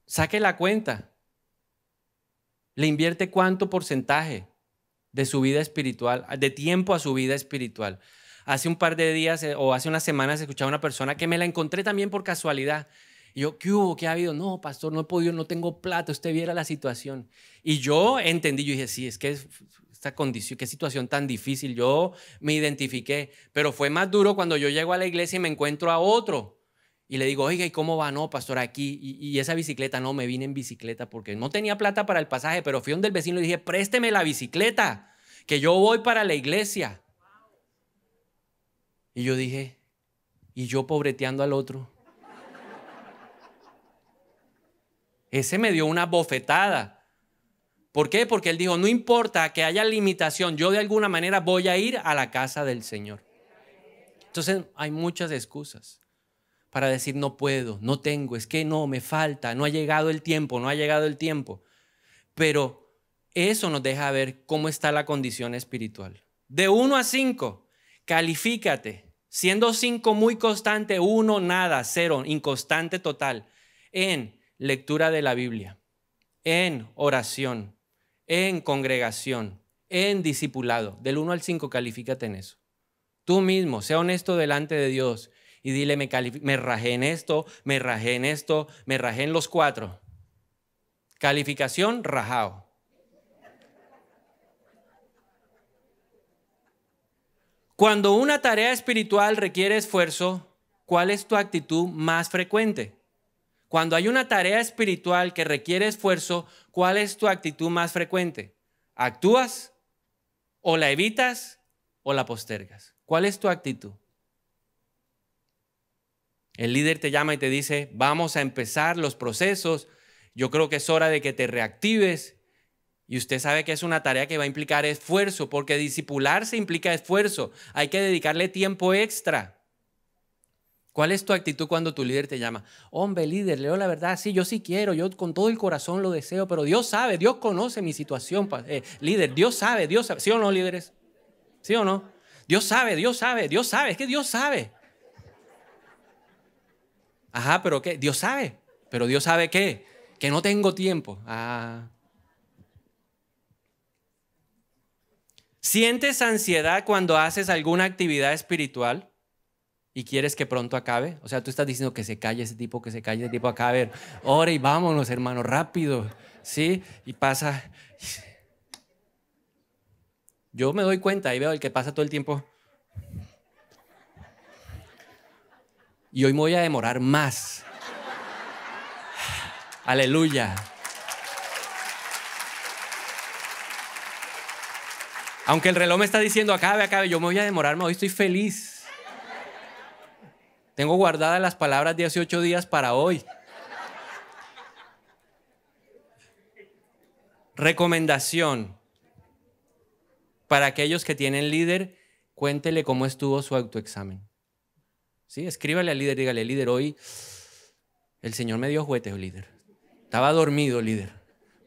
Saque la cuenta. ¿Le invierte cuánto porcentaje de su vida espiritual, de tiempo a su vida espiritual? Hace un par de días o hace unas semanas escuchaba a una persona que me la encontré también por casualidad. Y yo, ¿qué hubo? ¿Qué ha habido? No, pastor, no he podido, no tengo plata, usted viera la situación. Y yo entendí, yo dije, sí, es que esta condición, qué situación tan difícil. Yo me identifiqué, pero fue más duro cuando yo llego a la iglesia y me encuentro a otro. Y le digo, oiga, ¿y cómo va? No, pastor, aquí. Y esa bicicleta, no, me vine en bicicleta porque no tenía plata para el pasaje, pero fui donde el vecino y le dije, présteme la bicicleta, que yo voy para la iglesia. Y yo dije, y yo pobreteando al otro. Ese me dio una bofetada. ¿Por qué? Porque él dijo, no importa que haya limitación, yo de alguna manera voy a ir a la casa del Señor. Entonces hay muchas excusas para decir no puedo, no tengo, es que no, me falta, no ha llegado el tiempo, no ha llegado el tiempo. Pero eso nos deja ver cómo está la condición espiritual. De 1 a 5, califícate. Siendo 5 muy constante, 1 nada, 0, inconstante total. En lectura de la Biblia, en oración, en congregación, en discipulado. Del 1 al 5, califícate en eso. Tú mismo, sea honesto delante de Dios y dile, me rajé en esto, me rajé en esto, me rajé en los 4. Calificación, rajado. Cuando una tarea espiritual requiere esfuerzo, ¿cuál es tu actitud más frecuente? Cuando hay una tarea espiritual que requiere esfuerzo, ¿cuál es tu actitud más frecuente? ¿Actúas o la evitas o la postergas? ¿Cuál es tu actitud? El líder te llama y te dice, vamos a empezar los procesos. Yo creo que es hora de que te reactives. Y usted sabe que es una tarea que va a implicar esfuerzo, porque discipularse implica esfuerzo. Hay que dedicarle tiempo extra. ¿Cuál es tu actitud cuando tu líder te llama? Hombre, líder, leo la verdad, sí, yo sí quiero, yo con todo el corazón lo deseo, pero Dios sabe, Dios conoce mi situación. Líder, Dios sabe, ¿sí o no, líderes? ¿Sí o no? Dios sabe, Dios sabe, Dios sabe, es que Dios sabe. Ajá, pero ¿qué? Dios sabe, pero Dios sabe ¿qué? Que no tengo tiempo. ¿Sientes ansiedad cuando haces alguna actividad espiritual? y quieres que pronto acabe. O sea, tú estás diciendo que se calle ese tipo, que se calle ese tipo acá. A ver, ora y vámonos, hermano, rápido. ¿Sí? Y pasa. Yo me doy cuenta y veo el que pasa todo el tiempo. Y hoy me voy a demorar más. Aleluya. Aunque el reloj me está diciendo acabe, acabe, yo me voy a demorar, hoy estoy feliz. Tengo guardadas las palabras 18 días para hoy. Recomendación para aquellos que tienen líder, cuéntele cómo estuvo su autoexamen. ¿Sí? Escríbale al líder, dígale, líder, hoy el Señor me dio juguetes, líder. Estaba dormido, líder,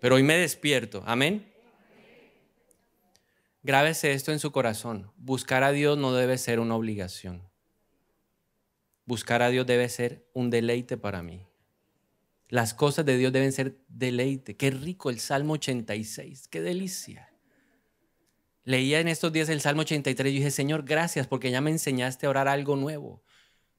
pero hoy me despierto. Amén. Grábese esto en su corazón. Buscar a Dios no debe ser una obligación. Buscar a Dios debe ser un deleite para mí. Las cosas de Dios deben ser deleite. Qué rico el Salmo 86. Qué delicia. Leía en estos días el Salmo 83 y dije, Señor, gracias porque ya me enseñaste a orar algo nuevo.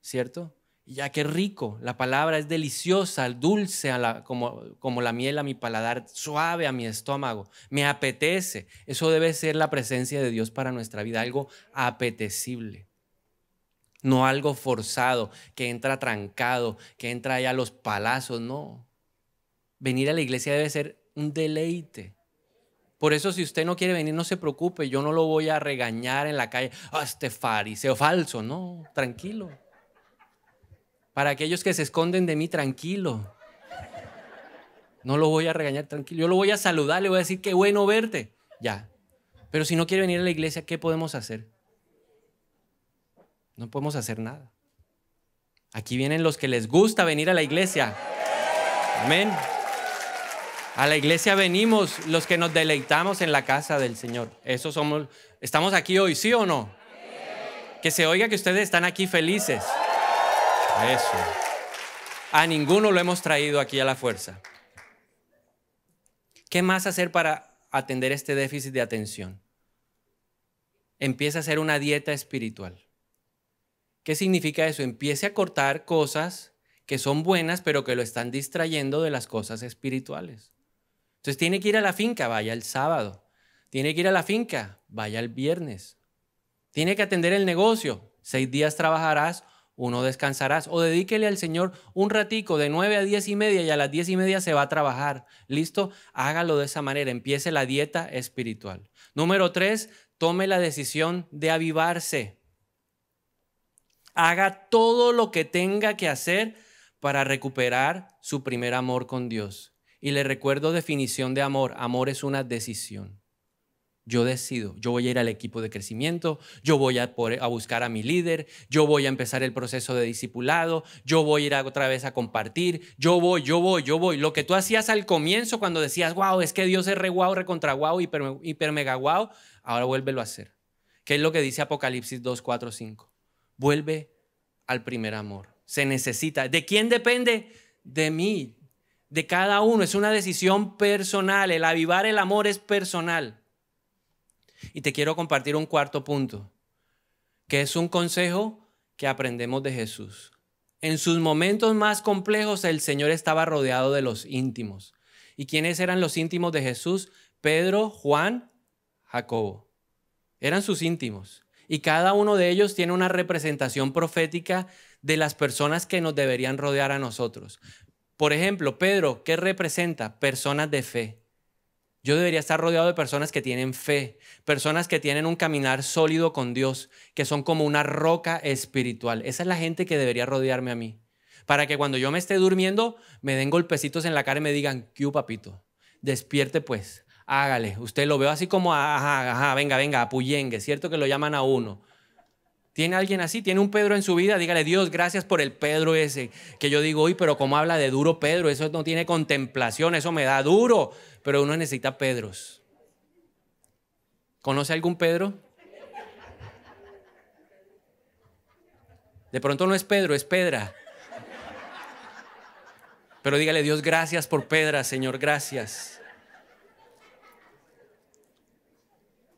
¿Cierto? Y ya qué rico. La palabra es deliciosa, dulce como la miel a mi paladar, suave a mi estómago. Me apetece. Eso debe ser la presencia de Dios para nuestra vida. Algo apetecible. No algo forzado, que entra trancado, que entra allá a los palazos, no. Venir a la iglesia debe ser un deleite. Por eso si usted no quiere venir, no se preocupe, yo no lo voy a regañar en la calle. Este fariseo falso, no, tranquilo. Para aquellos que se esconden de mí, tranquilo. No lo voy a regañar, tranquilo. Yo lo voy a saludar, le voy a decir qué bueno verte. Ya. Pero si no quiere venir a la iglesia, ¿qué podemos hacer? No podemos hacer nada. Aquí vienen los que les gusta venir a la iglesia. Amén. A la iglesia venimos los que nos deleitamos en la casa del Señor. Eso somos. ¿Estamos aquí hoy, sí o no? Que se oiga que ustedes están aquí felices. Eso. A ninguno lo hemos traído aquí a la fuerza. ¿Qué más hacer para atender este déficit de atención? Empieza a hacer una dieta espiritual. ¿Qué significa eso? Empiece a cortar cosas que son buenas, pero que lo están distrayendo de las cosas espirituales. Entonces tiene que ir a la finca, vaya el sábado. Tiene que ir a la finca, vaya el viernes. Tiene que atender el negocio. 6 días trabajarás, 1 descansarás. O dedíquele al Señor un ratico de 9 a 10:30 y a las 10:30 se va a trabajar. ¿Listo? Hágalo de esa manera. Empiece la dieta espiritual. Número 3, tome la decisión de avivarse. Haga todo lo que tenga que hacer para recuperar su primer amor con Dios. Y le recuerdo definición de amor. Amor es una decisión. Yo decido, yo voy a ir al equipo de crecimiento, yo voy a buscar a mi líder, yo voy a empezar el proceso de discipulado, yo voy a ir otra vez a compartir, yo voy. Lo que tú hacías al comienzo cuando decías, wow, es que Dios es re guau, re contra guau, hiper mega guau, ahora vuélvelo a hacer. ¿Qué es lo que dice Apocalipsis 2, 4, 5? Vuelve al primer amor. Se necesita. ¿De quién depende? De mí, de cada uno. Es una decisión personal. El avivar el amor es personal. Y te quiero compartir un cuarto punto, que es un consejo que aprendemos de Jesús. En sus momentos más complejos, el Señor estaba rodeado de los íntimos. ¿Y quiénes eran los íntimos de Jesús? Pedro, Juan, Jacobo. Eran sus íntimos. Y cada uno de ellos tiene una representación profética de las personas que nos deberían rodear a nosotros. Por ejemplo, Pedro, ¿qué representa? Personas de fe. Yo debería estar rodeado de personas que tienen fe, personas que tienen un caminar sólido con Dios, que son como una roca espiritual. Esa es la gente que debería rodearme a mí. Para que cuando yo me esté durmiendo, me den golpecitos en la cara y me digan, ¿qué hubo, papito? Despierte pues. Hágale, usted lo veo así como, venga, apullengue, ¿cierto que lo llaman a uno? ¿Tiene alguien así? ¿Tiene un Pedro en su vida? Dígale, Dios, gracias por el Pedro ese, que yo digo, uy, pero ¿cómo habla de duro Pedro? Eso no tiene contemplación, eso me da duro, pero uno necesita Pedros. ¿Conoce algún Pedro? De pronto no es Pedro, es Pedra. Pero dígale, Dios, gracias por Pedra, Señor, gracias.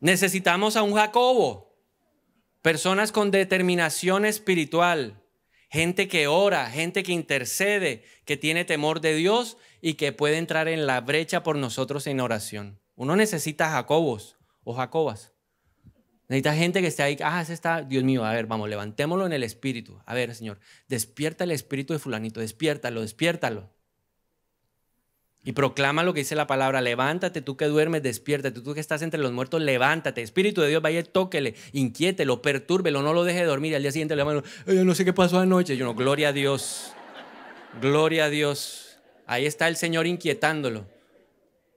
Necesitamos a un Jacobo. personas con determinación espiritual, gente que ora, gente que intercede, que tiene temor de Dios y que puede entrar en la brecha por nosotros en oración. Uno necesita Jacobos o Jacobas. Necesita gente que esté ahí. Ese está, Dios mío, a ver, vamos, levantémoslo en el espíritu. A ver, Señor, despierta el espíritu de fulanito, despiértalo, despiértalo. Y proclama lo que dice la palabra: levántate, tú que duermes, despiértate, tú que estás entre los muertos, levántate. Espíritu de Dios, vaya, tóquele, inquiételo, pertúrbelo, no lo deje dormir. Al día siguiente le llaman: yo no sé qué pasó anoche. Yo no, gloria a Dios, gloria a Dios. Ahí está el Señor inquietándolo.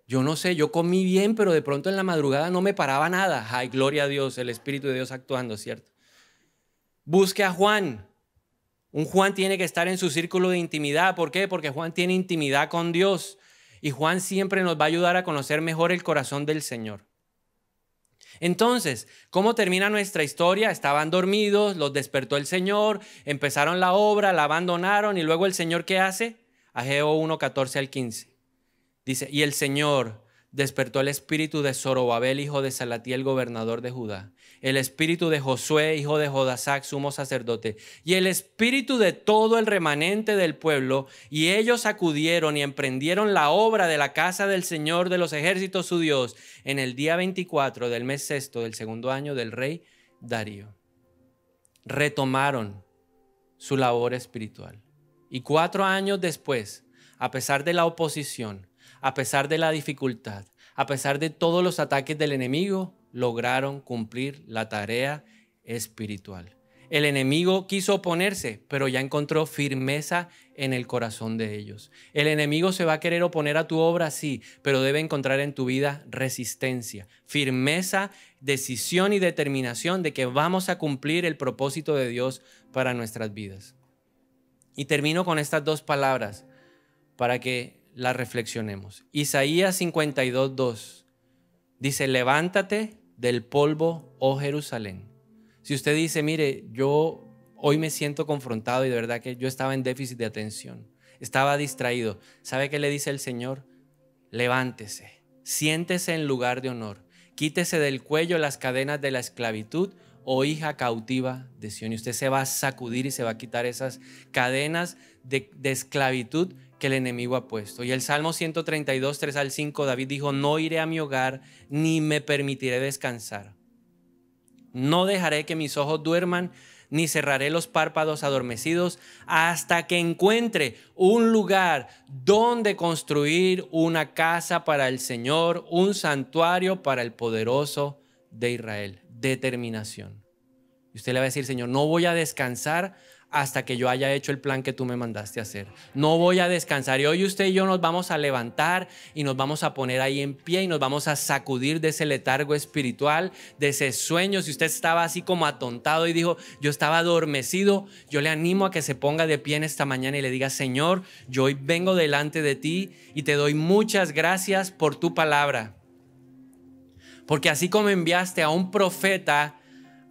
Yo no sé, yo comí bien, pero de pronto en la madrugada no me paraba nada. Ay, gloria a Dios, el Espíritu de Dios actuando, ¿cierto? Busque a Juan. Un Juan tiene que estar en su círculo de intimidad. ¿Por qué? Porque Juan tiene intimidad con Dios. Y Juan siempre nos va a ayudar a conocer mejor el corazón del Señor. Entonces, ¿cómo termina nuestra historia? Estaban dormidos, los despertó el Señor, empezaron la obra, la abandonaron y luego el Señor, ¿qué hace? Ageo 1, 14 al 15. Dice: y el Señor despertó el espíritu de Zorobabel, hijo de Salatiel, gobernador de Judá, el espíritu de Josué, hijo de Jodasac, sumo sacerdote, y el espíritu de todo el remanente del pueblo, y ellos acudieron y emprendieron la obra de la casa del Señor de los ejércitos, su Dios, en el día 24 del mes sexto del segundo año del rey Darío. Retomaron su labor espiritual. Y 4 años después, a pesar de la oposición, a pesar de la dificultad, a pesar de todos los ataques del enemigo, lograron cumplir la tarea espiritual. El enemigo quiso oponerse, pero ya encontró firmeza en el corazón de ellos. El enemigo se va a querer oponer a tu obra, sí, pero debe encontrar en tu vida resistencia, firmeza, decisión y determinación de que vamos a cumplir el propósito de Dios para nuestras vidas. Y termino con estas 2 palabras para que la reflexionemos. Isaías 52, 2 dice: levántate del polvo, oh Jerusalén. Si usted dice: mire, yo hoy me siento confrontado y de verdad que yo estaba en déficit de atención, estaba distraído, ¿sabe qué le dice el Señor? Levántese, siéntese en lugar de honor, quítese del cuello las cadenas de la esclavitud, oh hija cautiva de Sión. Y usted se va a sacudir y se va a quitar esas cadenas de esclavitud que el enemigo ha puesto. Y el Salmo 132, 3 al 5, David dijo: no iré a mi hogar, ni me permitiré descansar. No dejaré que mis ojos duerman, ni cerraré los párpados adormecidos, hasta que encuentre un lugar donde construir una casa para el Señor, un santuario para el poderoso de Israel. Determinación. Y usted le va a decir: Señor, no voy a descansar hasta que yo haya hecho el plan que tú me mandaste a hacer. No voy a descansar. Y hoy usted y yo nos vamos a levantar y nos vamos a poner ahí en pie y nos vamos a sacudir de ese letargo espiritual, de ese sueño. Si usted estaba así como atontado y dijo: yo estaba adormecido, yo le animo a que se ponga de pie en esta mañana y le diga: Señor, yo hoy vengo delante de ti y te doy muchas gracias por tu palabra. Porque así como enviaste a un profeta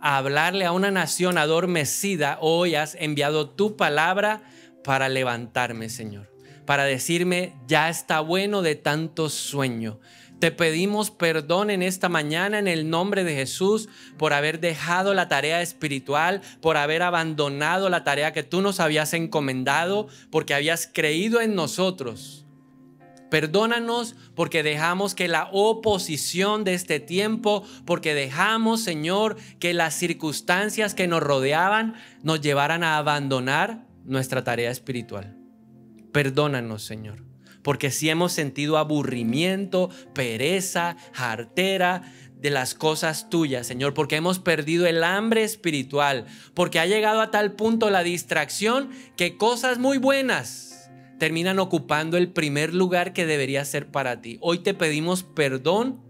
a hablarle a una nación adormecida, hoy has enviado tu palabra para levantarme, Señor, para decirme: ya está bueno de tanto sueño. Te pedimos perdón en esta mañana en el nombre de Jesús por haber dejado la tarea espiritual, por haber abandonado la tarea que tú nos habías encomendado, porque habías creído en nosotros. Perdónanos porque dejamos que la oposición de este tiempo, porque dejamos, Señor, que las circunstancias que nos rodeaban nos llevaran a abandonar nuestra tarea espiritual. Perdónanos, Señor, porque si hemos sentido aburrimiento, pereza, jartera de las cosas tuyas, Señor, porque hemos perdido el hambre espiritual, porque ha llegado a tal punto la distracción que cosas muy buenas terminan ocupando el primer lugar que debería ser para ti. Hoy te pedimos perdón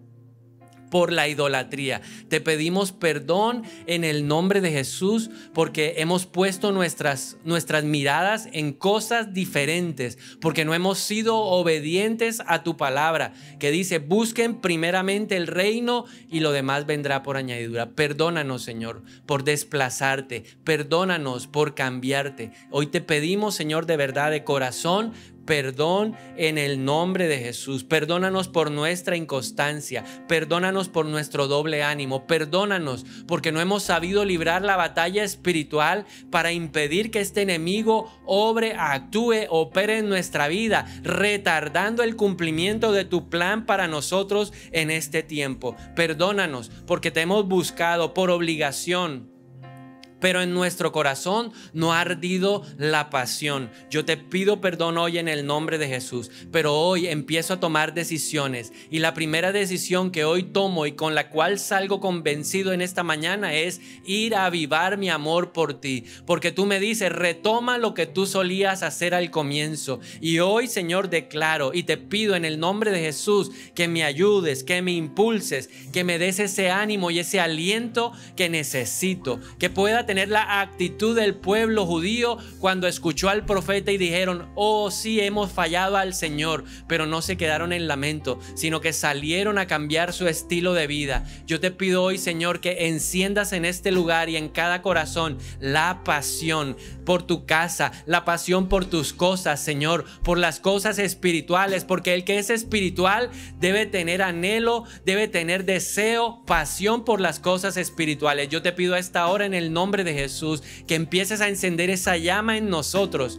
por la idolatría. Te pedimos perdón en el nombre de Jesús porque hemos puesto nuestras miradas en cosas diferentes, porque no hemos sido obedientes a tu palabra que dice: busquen primeramente el reino y lo demás vendrá por añadidura. Perdónanos, Señor, por desplazarte. Perdónanos por cambiarte. Hoy te pedimos, Señor, de verdad, de corazón, perdón en el nombre de Jesús. Perdónanos por nuestra inconstancia, perdónanos por nuestro doble ánimo, perdónanos porque no hemos sabido librar la batalla espiritual para impedir que este enemigo obre, actúe, opere en nuestra vida, retardando el cumplimiento de tu plan para nosotros en este tiempo. Perdónanos porque te hemos buscado por obligación, pero en nuestro corazón no ha ardido la pasión. Yo te pido perdón hoy en el nombre de Jesús, pero hoy empiezo a tomar decisiones, y la primera decisión que hoy tomo y con la cual salgo convencido en esta mañana es ir a avivar mi amor por ti, porque tú me dices, retoma lo que tú solías hacer al comienzo. Y hoy, Señor, declaro y te pido en el nombre de Jesús que me ayudes, que me impulses, que me des ese ánimo y ese aliento que necesito, que pueda tener la actitud del pueblo judío cuando escuchó al profeta y dijeron, oh sí, hemos fallado al Señor, pero no se quedaron en lamento, sino que salieron a cambiar su estilo de vida. Yo te pido hoy, Señor, que enciendas en este lugar y en cada corazón la pasión por tu casa, la pasión por tus cosas, Señor, por las cosas espirituales, porque el que es espiritual debe tener anhelo, debe tener deseo, pasión por las cosas espirituales. Yo te pido a esta hora en el nombre de Jesús que empieces a encender esa llama en nosotros,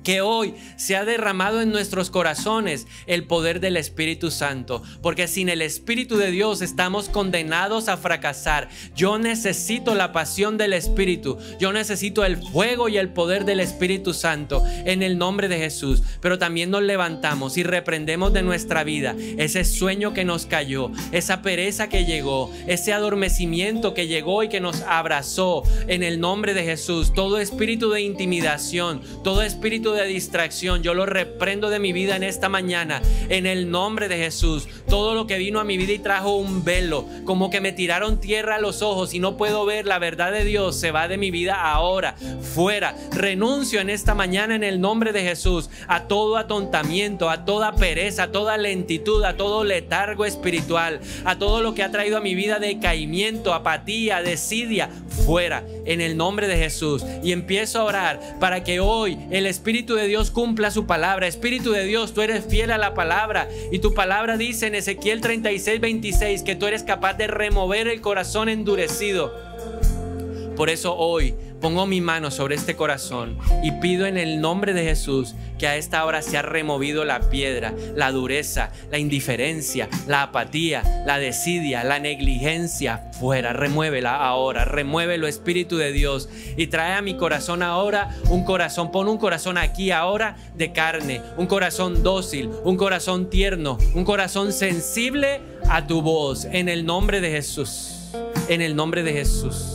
que hoy se ha derramado en nuestros corazones el poder del Espíritu Santo, porque sin el Espíritu de Dios estamos condenados a fracasar. Yo necesito la pasión del Espíritu, yo necesito el fuego y el poder del Espíritu Santo en el nombre de Jesús. Pero también nos levantamos y reprendemos de nuestra vida ese sueño que nos cayó, esa pereza que llegó, ese adormecimiento que llegó y que nos abrazó en el nombre de Jesús. Todo espíritu de intimidación, todo espíritu de distracción, yo lo reprendo de mi vida en esta mañana en el nombre de Jesús. Todo lo que vino a mi vida y trajo un velo, como que me tiraron tierra a los ojos y no puedo ver la verdad de Dios, se va de mi vida ahora, fuera. Renuncio en esta mañana en el nombre de Jesús a todo atontamiento, a toda pereza, a toda lentitud, a todo letargo espiritual, a todo lo que ha traído a mi vida decaimiento, apatía, desidia, fuera en el nombre de Jesús. Y empiezo a orar para que hoy el Espíritu de Dios cumpla su palabra. Espíritu de Dios, tú eres fiel a la palabra y tu palabra dice en Ezequiel 36:26 que tú eres capaz de remover el corazón endurecido. Por eso hoy pongo mi mano sobre este corazón y pido en el nombre de Jesús que a esta hora se ha removido la piedra, la dureza, la indiferencia, la apatía, la desidia, la negligencia. Fuera, remuévela ahora, remuévelo, Espíritu de Dios, y trae a mi corazón ahora un corazón, pon un corazón aquí ahora de carne, un corazón dócil, un corazón tierno, un corazón sensible a tu voz, en el nombre de Jesús, en el nombre de Jesús.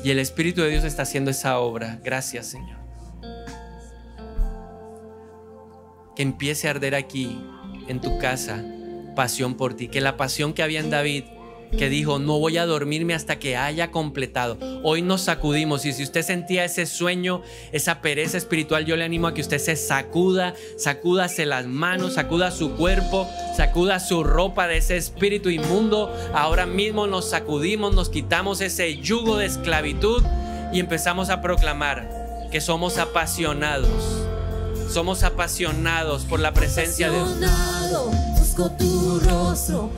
Y el Espíritu de Dios está haciendo esa obra. Gracias, Señor. Que empiece a arder aquí, en tu casa, pasión por ti. Que la pasión que había en David, que dijo, no voy a dormirme hasta que haya completado. Hoy nos sacudimos, y si usted sentía ese sueño, esa pereza espiritual, yo le animo a que usted se sacuda, sacúdase las manos, sacuda su cuerpo, sacuda su ropa de ese espíritu inmundo. Ahora mismo nos sacudimos, nos quitamos ese yugo de esclavitud y empezamos a proclamar que somos apasionados. Somos apasionados por la presencia de Dios. Busco tu rostro.